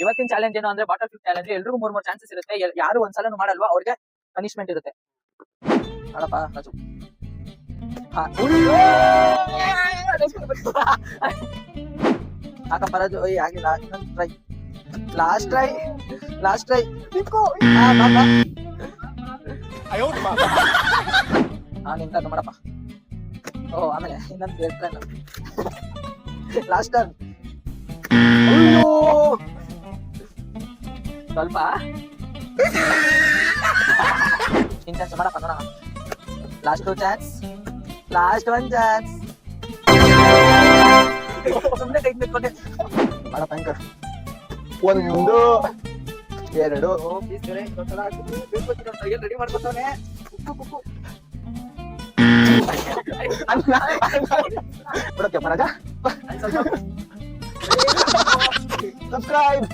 ಇವತ್ತಿನ ಚಾಲೆಂಜ್ ಏನು ಅಂದ್ರೆ ಬಾಟಲ್ ಫ್ಲಿಪ್ ಚಾಲೆಂಜ್. ಎಲ್ರಿಗೂ ಮೂರ್ ಚಾನ್ಸಸ್ ಇರುತ್ತೆ. ಯಾರು ಒಂದ್ಸಲನು ಮಾಡಲ್ವಾ ಅವ್ರಿಗೆ ಪನಿಷ್ಮೆಂಟ್ ಇರುತ್ತೆ. ಮಾಡಪ್ಪ ರಾಜು. ಹಾಕಪ್ಪ ರಾಜು. ಆಗಿಲ್ಲ, ಟ್ರೈ. Last try. ನಿಂತ ಮಾಡಪ್ಪ. ಓ ಆಮೇಲೆ ಇನ್ನೊಂದು ಲಾಸ್ಟ್ ಟರ್ನ್. ಸ್ವಲ್ಪ ಚಾನ್ಸ್ ಮಾಡಪ್ಪ ನೋಡೋಣ. Last 2 chance, last 1 chance. ಸುಮ್ಮನೆ ಕೈ ನಿಂತ್ಕೊಂಡೆ ಮಾಡಪ್ಪ. ಹೆಂಗ 1 2 ರೆಡಿ ಮಾಡ್ಕೊತವನೆ. ಬಿಡಕ್ಕೆ ಮರಾಜ. ಸಬ್ಸ್ಕ್ರೈಬ್.